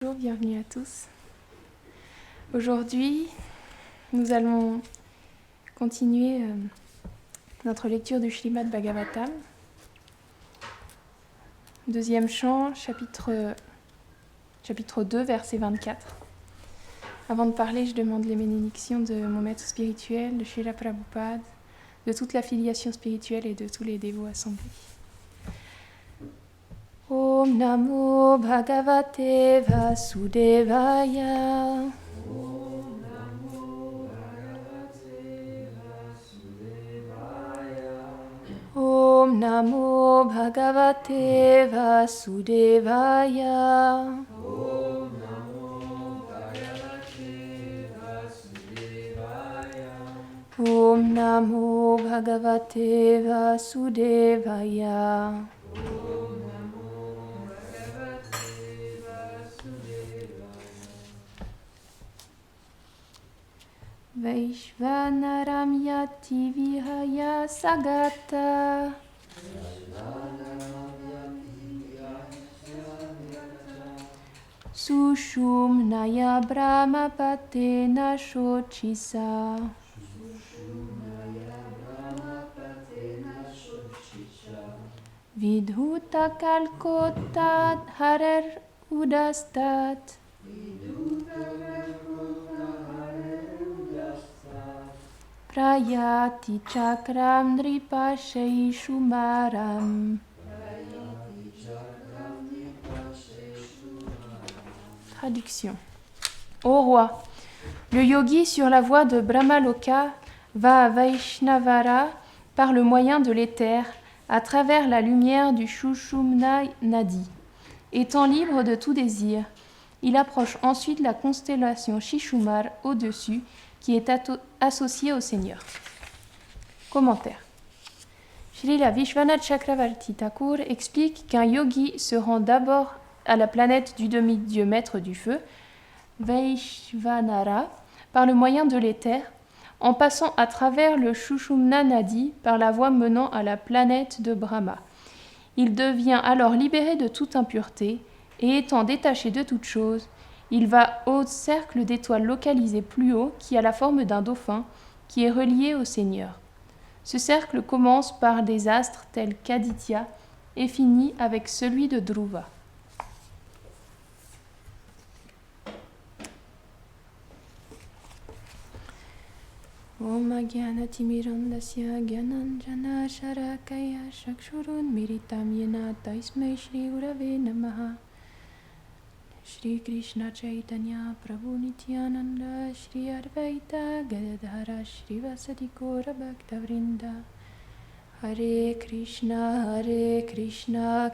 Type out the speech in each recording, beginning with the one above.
Bonjour, bienvenue à tous. Aujourd'hui, nous allons continuer notre lecture du Srimad Bhagavatam. Deuxième chant, chapitre 2, verset 24. Avant de parler, je demande les bénédictions de mon maître spirituel, de Srila Prabhupada, de toute l'affiliation spirituelle et de tous les dévots assemblés. Om Namo Bhagavate Vasudevaya. Om Namo Bhagavate Vasudevaya. Om Namo Bhagavate Vasudevaya. Om Namo Bhagavate Vasudevaya. Om Namo Bhagavate Vasudevaya. Vaishvanaram yati vihaya sagata. Sushumnaya brahmapatena shochisa. Vidhuta kalkotat harer udastat. Prayati chakram nripashai shumaram. Traduction. Ô roi, le yogi sur la voie de Brahmaloka va à Vaishnavara par le moyen de l'éther, à travers la lumière du Sushumna Nadi. Étant libre de tout désir, il approche ensuite la constellation Shishumar au-dessus, qui est associée au Seigneur. Commentaire. Srila Vishwanath Chakravarti Thakur explique qu'un yogi se rend d'abord à la planète du demi-dieu maître du feu, Vaishvanara, par le moyen de l'éther, en passant à travers le Sushumna Nadi par la voie menant à la planète de Brahma. Il devient alors libéré de toute impureté et étant détaché de toute chose, il va au cercle d'étoiles localisé plus haut qui a la forme d'un dauphin qui est relié au Seigneur. Ce cercle commence par des astres tels qu'Aditya et finit avec celui de Dhruva. Om Agyanatimirandasya Gyananjana Sharakaya Shakshurun Miritam Yena Taismai Shri Urave Namaha. Shri Krishna Chaitanya Prabhu Nityananda Shri Advaita Gadadhara Shri Vasadi Gaura Bhaktavrinda. Hare Krishna Krishna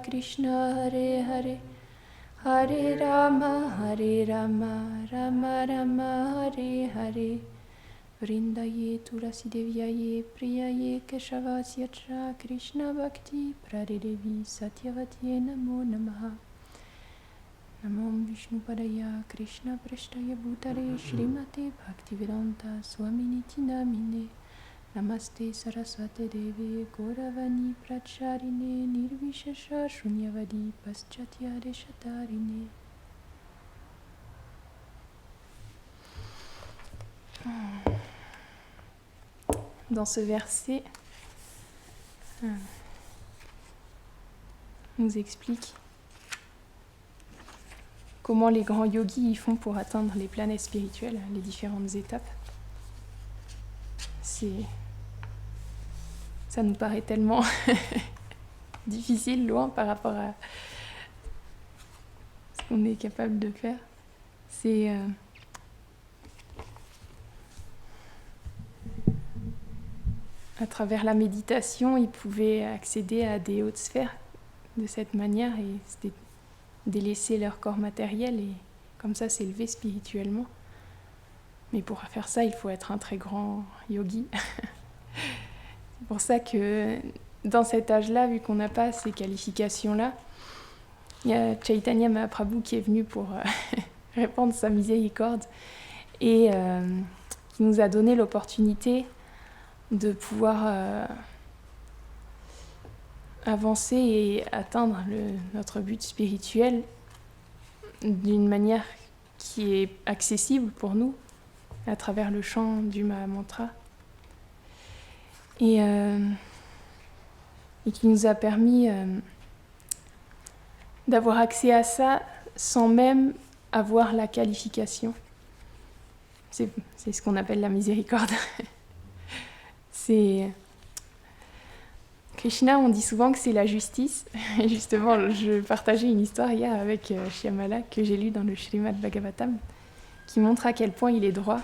Krishna Hare Hare, Hare Rama Rama Rama Hare Hare. Vrindaye Tulasi Deviaye Priyaye Keshavasya Cha Krishna Bhakti Pradedevi Satyavatiye Namo Namaha. Namo Vishnu Padaya Krishna Prashtaya Bhutare Shrimate Bhaktivedanta Swaminiti Namine. Namaste Saraswate Deve Gauravani Pracharine Nirvishesha Shunyavadi Paschatya Deshatarine. Dans ce verset, nous explique comment les grands yogis y font pour atteindre les planètes spirituelles, les différentes étapes. Ça nous paraît tellement difficile, loin par rapport à ce qu'on est capable de faire. À travers la méditation, ils pouvaient accéder à des hautes sphères de cette manière et c'était délaisser leur corps matériel et comme ça s'élever spirituellement. Mais pour faire ça, il faut être un très grand yogi. C'est pour ça que dans cet âge-là, vu qu'on n'a pas ces qualifications-là, il y a Chaitanya Mahaprabhu qui est venu pour répandre sa miséricorde et qui nous a donné l'opportunité de pouvoir avancer et atteindre notre but spirituel d'une manière qui est accessible pour nous, à travers le chant du Mahamantra. Et qui nous a permis d'avoir accès à ça sans même avoir la qualification. C'est ce qu'on appelle la miséricorde. Krishna, on dit souvent que c'est la justice. Et justement, je partageais une histoire hier avec Shyamala que j'ai lue dans le Srimad Bhagavatam, qui montre à quel point il est droit.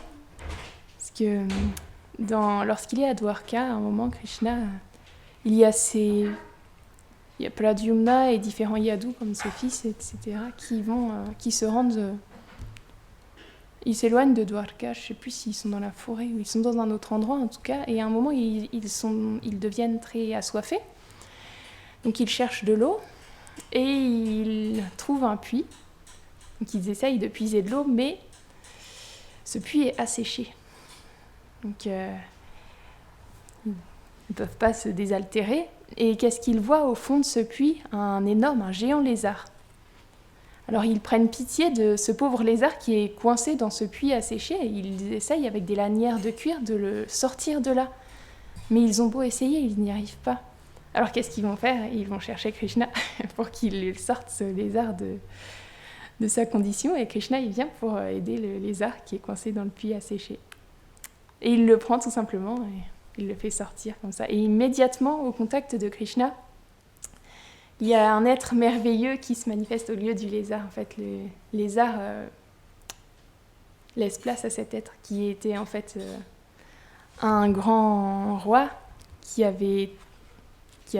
Parce que lorsqu'il est à Dwarka, à un moment, Krishna, il y a Pradyumna et différents yadus comme ses fils, etc., qui se rendent. Ils s'éloignent de Dwarka, je ne sais plus s'ils sont dans la forêt ou ils sont dans un autre endroit en tout cas, et à un moment ils deviennent très assoiffés. Donc ils cherchent de l'eau et ils trouvent un puits. Donc ils essayent de puiser de l'eau, mais ce puits est asséché. Donc ils ne peuvent pas se désaltérer. Et qu'est-ce qu'ils voient au fond de ce puits ? Un géant lézard. Alors ils prennent pitié de ce pauvre lézard qui est coincé dans ce puits asséché et ils essayent avec des lanières de cuir de le sortir de là. Mais ils ont beau essayer, ils n'y arrivent pas. Alors qu'est-ce qu'ils vont faire ? Ils vont chercher Krishna pour qu'il sorte ce lézard de sa condition, et Krishna il vient pour aider le lézard qui est coincé dans le puits asséché. Et il le prend tout simplement et il le fait sortir comme ça. Et immédiatement, au contact de Krishna, il y a un être merveilleux qui se manifeste au lieu du lézard. En fait, le lézard laisse place à cet être qui était en fait un grand roi qui a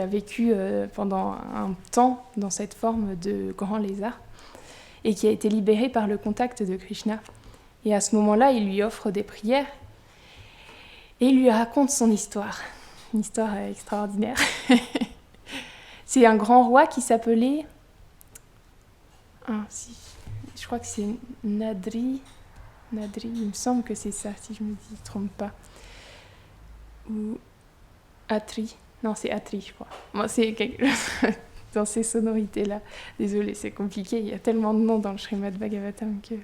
vécu pendant un temps dans cette forme de grand lézard et qui a été libéré par le contact de Krishna. Et à ce moment-là, il lui offre des prières et il lui raconte son histoire. Une histoire extraordinaire. C'est un grand roi qui s'appelait... je crois que c'est Nadri, il me semble que c'est ça, si je ne me trompe pas. Ou Atri. Non, c'est Atri, je crois. Bon, c'est quelque chose dans ces sonorités-là. Désolée, c'est compliqué, il y a tellement de noms dans le Srimad Bhagavatam que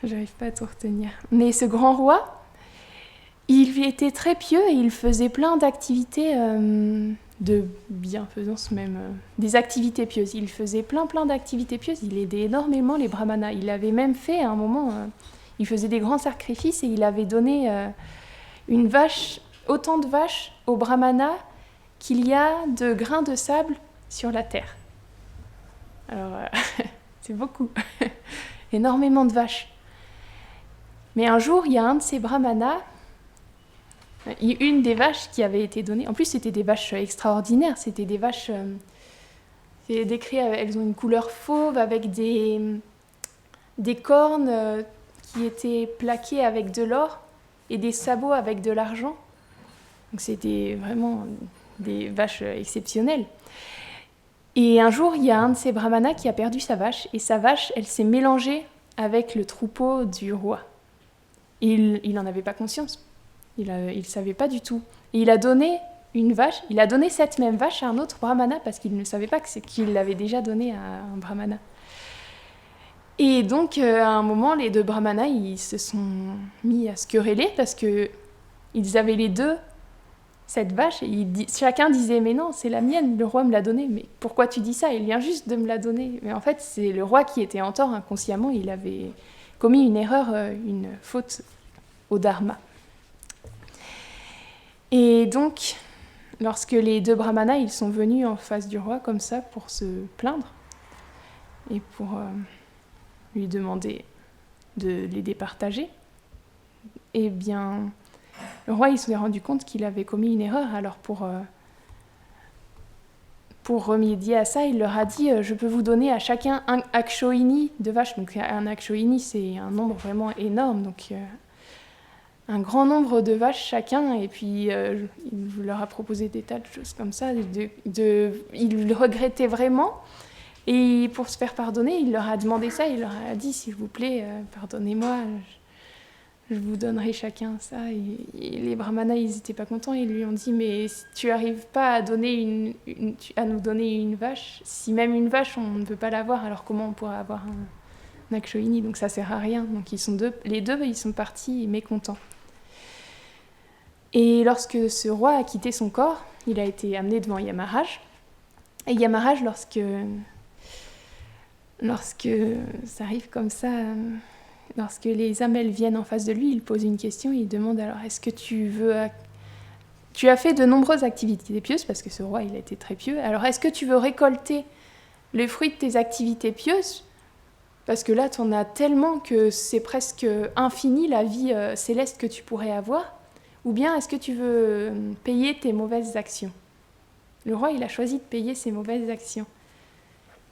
j'arrive pas à tout retenir. Mais ce grand roi, il était très pieux et il faisait plein d'activités... de bienfaisance même, des activités pieuses. Il faisait plein d'activités pieuses, il aidait énormément les brahmanas. Il avait même fait à un moment, il faisait des grands sacrifices et il avait donné autant de vaches aux brahmanas qu'il y a de grains de sable sur la terre. Alors, c'est beaucoup. Énormément de vaches. Mais un jour, il y a un de ces brahmanas, une des vaches qui avait été donnée, en plus c'était des vaches extraordinaires, c'était des vaches, c'est décrit, elles ont une couleur fauve avec des cornes qui étaient plaquées avec de l'or et des sabots avec de l'argent. Donc c'était vraiment des vaches exceptionnelles. Et un jour, il y a un de ces brahmanas qui a perdu sa vache, et sa vache, elle s'est mélangée avec le troupeau du roi. Et il n'en avait pas conscience. Il ne savait pas du tout. Et il a donné cette même vache à un autre brahmana parce qu'il ne savait pas qu'il l'avait déjà donnée à un brahmana. Et donc, à un moment, les deux brahmanas, ils se sont mis à se quereller parce qu'ils avaient les deux cette vache. Et chacun disait « Mais non, c'est la mienne, le roi me l'a donnée. Mais pourquoi tu dis ça ? Il vient juste de me la donner. » Mais en fait, c'est le roi qui était en tort inconsciemment. Il avait commis une erreur, une faute au dharma. Et donc, lorsque les deux brahmanas ils sont venus en face du roi comme ça pour se plaindre et pour lui demander de les départager, eh bien, le roi il s'est rendu compte qu'il avait commis une erreur. Alors pour remédier à ça, il leur a dit je peux vous donner à chacun un akshoini de vache. Donc un akshoini c'est un nombre vraiment énorme, donc un grand nombre de vaches chacun, et puis il leur a proposé des tas de choses comme ça. Il regrettait vraiment, et pour se faire pardonner, il leur a demandé ça, il leur a dit « S'il vous plaît, pardonnez-moi, je vous donnerai chacun ça. Et les brahmanas, ils n'étaient pas contents. Ils lui ont dit, mais si tu n'arrives pas à nous donner une vache, si même une vache, on ne peut pas l'avoir, alors comment on pourrait avoir un Akshoini? Donc ça sert à rien. Donc les deux, ils sont partis mécontents. Et lorsque ce roi a quitté son corps, il a été amené devant Yamaraj. Et Yamaraj, lorsque ça arrive comme ça, lorsque les âmes viennent en face de lui, il pose une question, il demande alors est-ce que tu as fait de nombreuses activités pieuses, parce que ce roi il a été très pieux, alors est-ce que tu veux récolter le fruit de tes activités pieuses? Parce que là tu en as tellement que c'est presque infini la vie céleste que tu pourrais avoir, ou bien est-ce que tu veux payer tes mauvaises actions? Le roi il a choisi de payer ses mauvaises actions.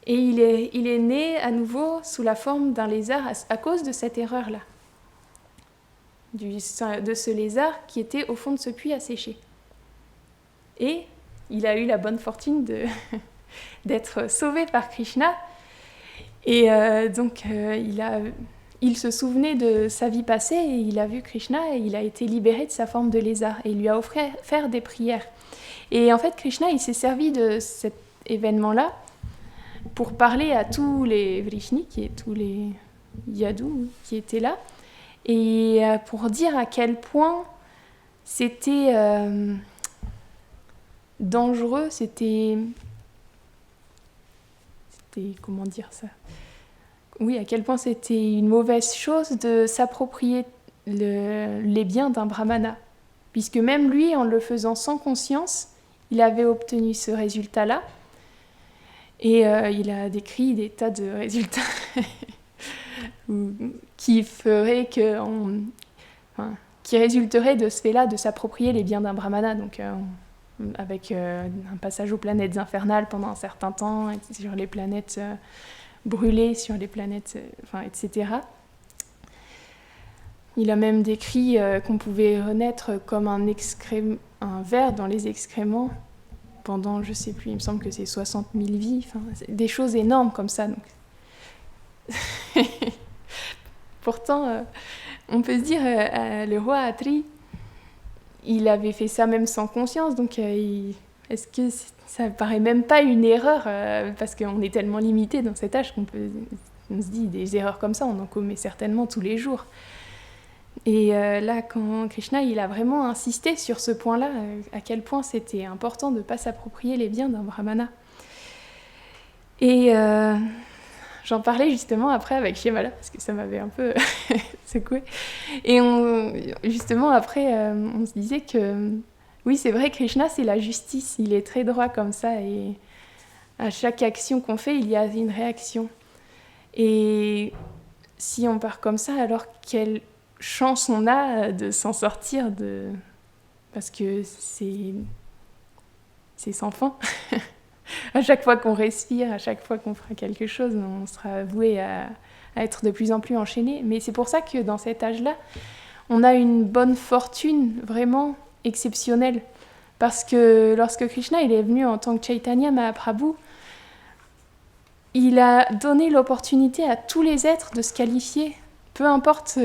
Et il est né à nouveau sous la forme d'un lézard à cause de cette erreur-là. De ce lézard qui était au fond de ce puits asséché. Et il a eu la bonne fortune d'être sauvé par Krishna. Et donc il se souvenait de sa vie passée et il a vu Krishna et il a été libéré de sa forme de lézard. Et il lui a offert des prières. Et en fait, Krishna, il s'est servi de cet événement-là pour parler à tous les vrishnis, tous les yadus qui étaient là, et pour dire à quel point c'était dangereux, c'était comment dire ça? Oui, à quel point c'était une mauvaise chose de s'approprier les biens d'un brahmana, puisque même lui, en le faisant sans conscience, il avait obtenu ce résultat-là. Et il a décrit des tas de résultats qui résulteraient de ce fait-là de s'approprier les biens d'un brahmana, donc avec un passage aux planètes infernales pendant un certain temps, sur les planètes brûlées, sur les planètes, etc. Il a même décrit qu'on pouvait renaître comme un ver dans les excréments pendant, je ne sais plus, il me semble que c'est 60 000 vies, des choses énormes comme ça. Donc. Pourtant, on peut se dire, le roi Atri, il avait fait ça même sans conscience, donc est-ce que ça ne paraît même pas une erreur parce qu'on est tellement limité dans cet âge on se dit, des erreurs comme ça, on en commet certainement tous les jours. Et là, quand Krishna, il a vraiment insisté sur ce point-là, à quel point c'était important de ne pas s'approprier les biens d'un brahmana. Et j'en parlais justement après avec Shemala, parce que ça m'avait un peu secoué. Et justement après, on se disait que, oui, c'est vrai, Krishna, c'est la justice, il est très droit comme ça, et à chaque action qu'on fait, il y a une réaction. Et si on part comme ça, alors quelle chance on a de s'en sortir parce que c'est sans fin. À chaque fois qu'on respire, à chaque fois qu'on fera quelque chose, on sera voué à être de plus en plus enchaîné. Mais c'est pour ça que dans cet âge-là, on a une bonne fortune vraiment exceptionnelle. Parce que lorsque Krishna il est venu en tant que Chaitanya Mahaprabhu, il a donné l'opportunité à tous les êtres de se qualifier, peu importe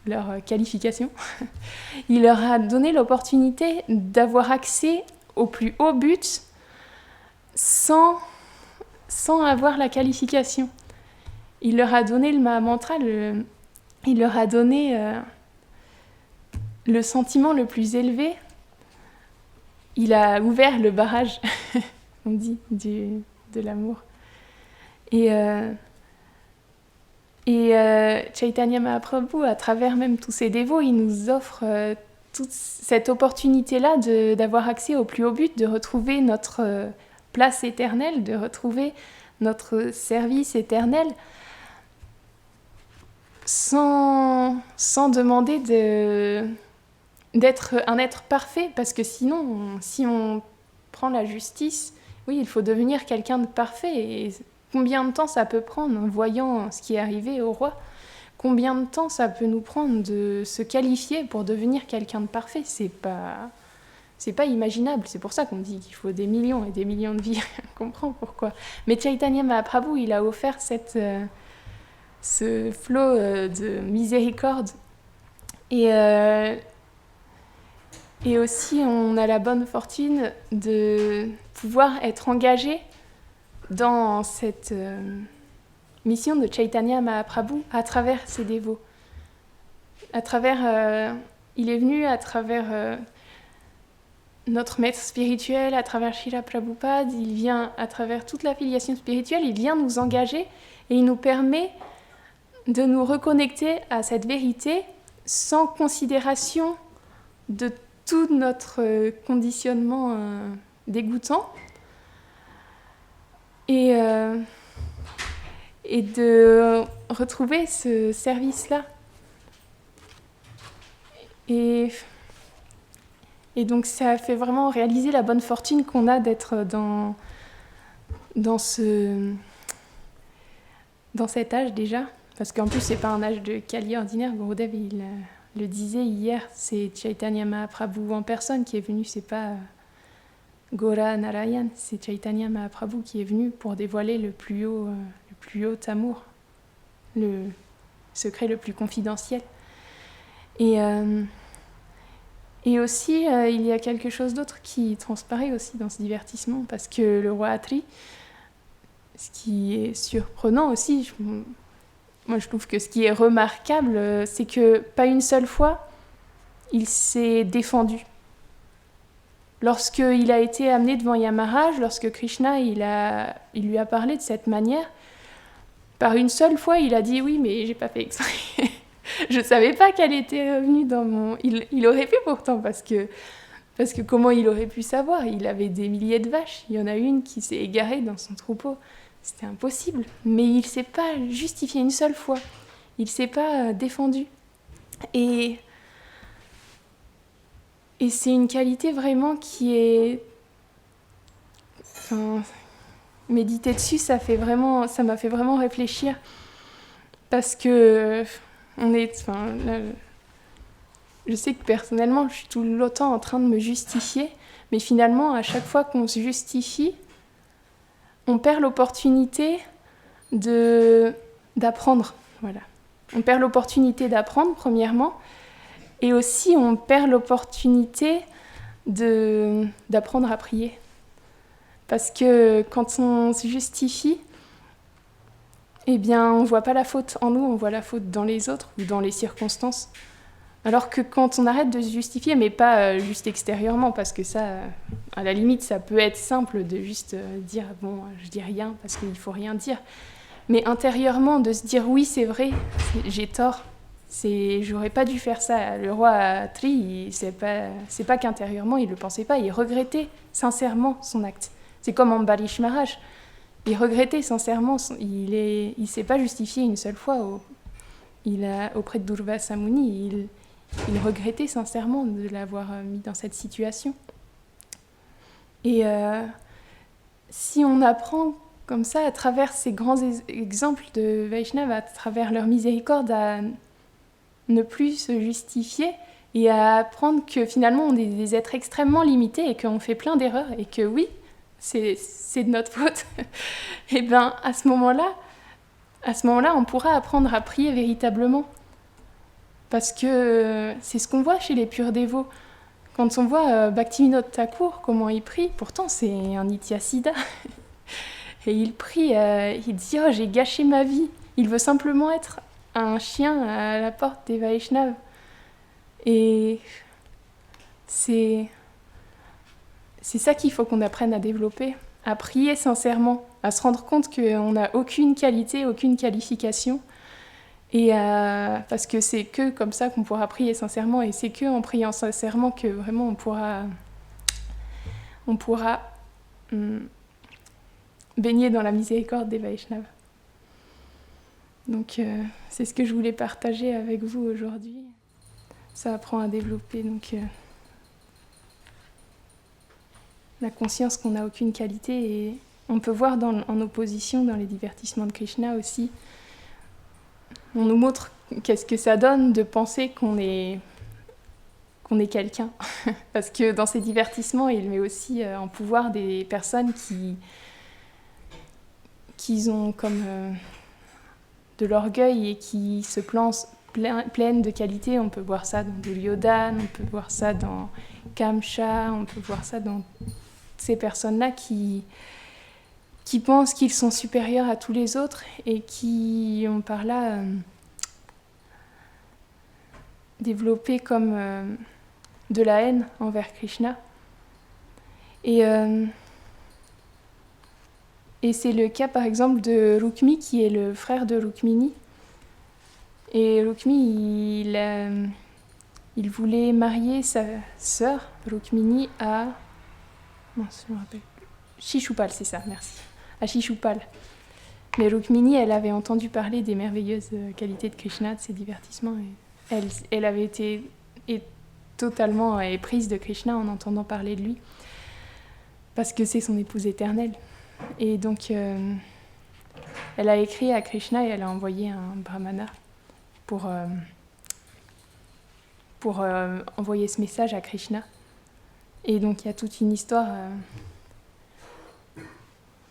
leur qualification. Il leur a donné l'opportunité d'avoir accès au plus haut but sans avoir la qualification. Il leur a donné le Mahamantra, il leur a donné le sentiment le plus élevé. Il a ouvert le barrage, on dit, de l'amour. Et Chaitanya Mahaprabhu, à travers même tous ses dévots, il nous offre toute cette opportunité-là d'avoir accès au plus haut but, de retrouver notre place éternelle, de retrouver notre service éternel, sans demander d'être un être parfait, parce que sinon, si on prend la justice, oui, il faut devenir quelqu'un de parfait. Et combien de temps ça peut prendre en voyant ce qui est arrivé au roi? Combien de temps ça peut nous prendre de se qualifier pour devenir quelqu'un de parfait? C'est pas imaginable. C'est pour ça qu'on dit qu'il faut des millions et des millions de vies. On comprend pourquoi. Mais Chaitanya Mahaprabhu, il a offert ce flot de miséricorde Et aussi, on a la bonne fortune de pouvoir être engagé dans cette mission de Chaitanya Mahaprabhu à travers ses dévots. Il est venu à travers notre maître spirituel, à travers Srila Prabhupada, il vient à travers toute l'affiliation spirituelle, il vient nous engager et il nous permet de nous reconnecter à cette vérité sans considération de tout notre conditionnement dégoûtant et de retrouver ce service-là. Et donc ça fait vraiment réaliser la bonne fortune qu'on a d'être dans cet âge déjà, parce qu'en plus c'est pas un âge de Kali ordinaire. Gurudev il le disait hier, c'est Chaitanya Mahaprabhu en personne qui est venu, c'est pas Gora Narayan, c'est Chaitanya Mahaprabhu qui est venu pour dévoiler le plus haut amour, le secret le plus confidentiel. Et aussi, il y a quelque chose d'autre qui transparaît aussi dans ce divertissement, parce que le roi Atri, ce qui est surprenant aussi, moi je trouve que ce qui est remarquable, c'est que pas une seule fois, il s'est défendu. Lorsqu'il a été amené devant Yamaraj, lorsque Krishna il lui a parlé de cette manière, par une seule fois, il a dit « oui, mais j'ai pas fait exprès ». Je savais pas qu'elle était venue dans mon... Il aurait pu pourtant, parce que comment il aurait pu savoir? Il avait des milliers de vaches, il y en a une qui s'est égarée dans son troupeau. C'était impossible. Mais il s'est pas justifié une seule fois. Il s'est pas défendu. Et c'est une qualité vraiment qui est... Enfin, méditer dessus, ça m'a fait vraiment réfléchir. Parce que... je sais que personnellement, je suis tout le temps en train de me justifier, mais finalement, à chaque fois qu'on se justifie, on perd l'opportunité d'apprendre. Voilà. On perd l'opportunité d'apprendre, premièrement, et aussi on perd l'opportunité d'apprendre à prier. Parce que quand on se justifie, eh bien, on ne voit pas la faute en nous, on voit la faute dans les autres ou dans les circonstances. Alors que quand on arrête de se justifier, mais pas juste extérieurement, parce que ça, à la limite, ça peut être simple de juste dire « bon, je dis rien parce qu'il ne faut rien dire ». Mais intérieurement, de se dire « oui, c'est vrai, j'ai tort, j'aurais pas dû faire ça ». Le roi Atri, c'est pas qu'intérieurement, il ne le pensait pas, il regrettait sincèrement son acte. C'est comme Ambarish Maharaj. Il regrettait sincèrement, il ne s'est pas justifié une seule fois auprès de Durvasa Muni, il regrettait sincèrement de l'avoir mis dans cette situation. Et si on apprend comme ça, à travers ces grands exemples de Vaishnava, à travers leur miséricorde, à ne plus se justifier et à apprendre que finalement on est des êtres extrêmement limités et qu'on fait plein d'erreurs et que oui, c'est de notre faute, et bien à ce moment-là, on pourra apprendre à prier véritablement. Parce que c'est ce qu'on voit chez les purs dévots. Quand on voit Bhaktivinoda Thakur, comment il prie, pourtant c'est un Nityasiddha. Et il prie, il dit « oh, j'ai gâché ma vie ». Il veut simplement être un chien à la porte des Vaishnavas. Et c'est ça qu'il faut qu'on apprenne à développer, à prier sincèrement, à se rendre compte qu'on n'a aucune qualité, aucune qualification. Et parce que c'est que comme ça qu'on pourra prier sincèrement, et c'est que en priant sincèrement que vraiment on pourra baigner dans la miséricorde des Vaishnavas. Donc c'est ce que je voulais partager avec vous aujourd'hui. Ça apprend à développer donc la conscience qu'on n'a aucune qualité, et on peut voir en opposition dans les divertissements de Krishna aussi. On nous montre qu'est-ce que ça donne de penser qu'on est quelqu'un. Parce que dans ces divertissements, il met aussi en pouvoir des personnes qui ont comme de l'orgueil et qui se pleine de qualités. On peut voir ça dans Duryodhana, on peut voir ça dans Kamsa, on peut voir ça dans ces personnes-là qui pensent qu'ils sont supérieurs à tous les autres et qui ont par là développé comme de la haine envers Krishna. Et c'est le cas par exemple de Rukmi qui est le frère de Rukmini. Et Rukmi, il voulait marier sa sœur Rukmini à... Non, je me rappelle. Shishupal, c'est ça, merci. À Shishupal. Mais Rukmini, elle avait entendu parler des merveilleuses qualités de Krishna, de ses divertissements. Et elle avait été totalement éprise de Krishna en entendant parler de lui. Parce que c'est son épouse éternelle. Et donc, elle a écrit à Krishna et elle a envoyé un brahmana pour envoyer ce message à Krishna. Et donc, il y a toute une histoire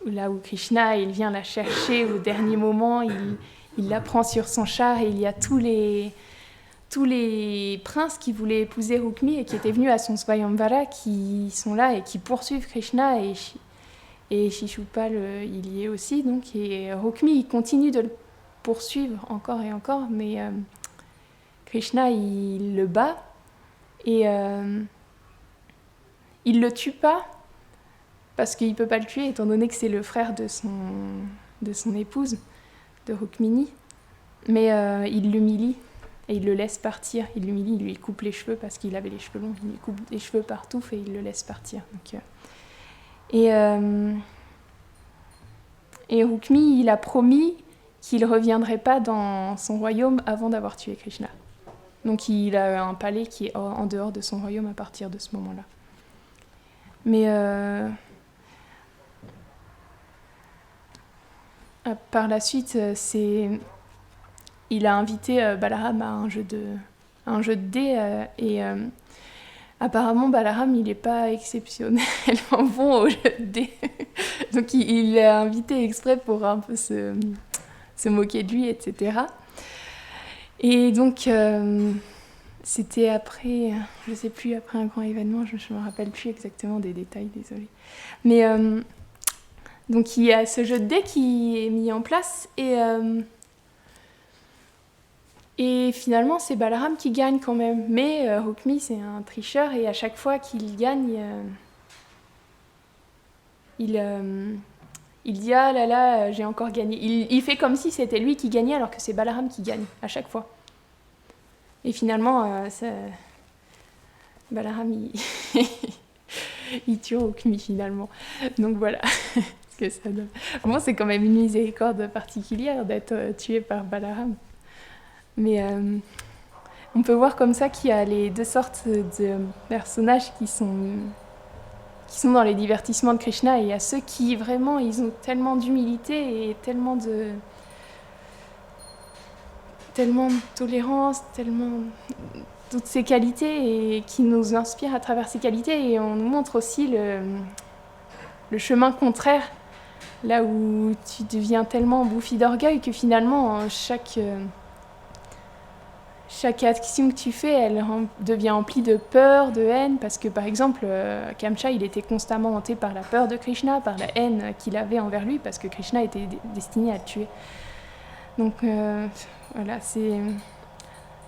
là où Krishna, il vient la chercher au dernier moment, il la prend sur son char et il y a tous les princes qui voulaient épouser Rukmi et qui étaient venus à son Svayamvara qui sont là et qui poursuivent Krishna et Shishupal, il y est aussi. Donc, et Rukmi, il continue de le poursuivre encore et encore, mais Krishna, il le bat et il le tue pas parce qu'il peut pas le tuer étant donné que c'est le frère de son épouse, de Rukmini, mais il l'humilie et il le laisse partir. Il l'humilie, il lui coupe les cheveux parce qu'il avait les cheveux longs, il lui coupe les cheveux partout et il le laisse partir. Donc, et Rukmi, il a promis qu'il ne reviendrait pas dans son royaume avant d'avoir tué Krishna. Donc il a un palais qui est en dehors de son royaume à partir de ce moment-là. Mais par la suite, il a invité Balaram à un jeu de dés et apparemment Balaram, il n'est pas exceptionnellement bon au jeu de dés. Donc il l'a invité exprès pour un peu se moquer de lui, etc. Et donc c'était après, je ne sais plus, après un grand événement, je ne me rappelle plus exactement des détails, désolée. Mais donc il y a ce jeu de dés qui est mis en place et finalement c'est Balaram qui gagne quand même. Mais Rukmi c'est un tricheur et à chaque fois qu'il gagne, il dit « Ah là là, j'ai encore gagné ». Il fait comme si c'était lui qui gagnait alors que c'est Balaram qui gagne à chaque fois. Et finalement, Balaram, il tue Rukmi finalement. Donc voilà ce que ça donne. Bon, c'est quand même une miséricorde particulière d'être tué par Balaram. Mais on peut voir comme ça qu'il y a les deux sortes de personnages qui sont dans les divertissements de Krishna. Et il y a ceux qui vraiment, ils ont tellement d'humilité et tellement de tolérance, tellement toutes ces qualités et qui nous inspirent à travers ces qualités. Et on nous montre aussi le chemin contraire, là où tu deviens tellement bouffi d'orgueil que finalement, chaque action que tu fais, elle devient emplie de peur, de haine, parce que par exemple, Kamsa, il était constamment hanté par la peur de Krishna, par la haine qu'il avait envers lui, parce que Krishna était destiné à le tuer. Donc voilà, c'est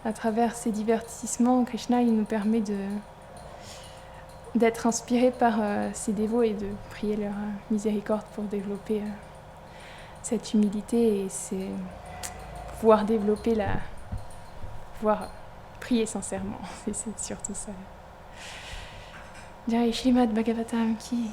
à travers ces divertissements, Krishna, il nous permet d'être inspiré par ses dévots et de prier leur miséricorde pour développer cette humilité et pouvoir développer pouvoir prier sincèrement. C'est surtout ça. Jai Shrimad Bhagavatam ki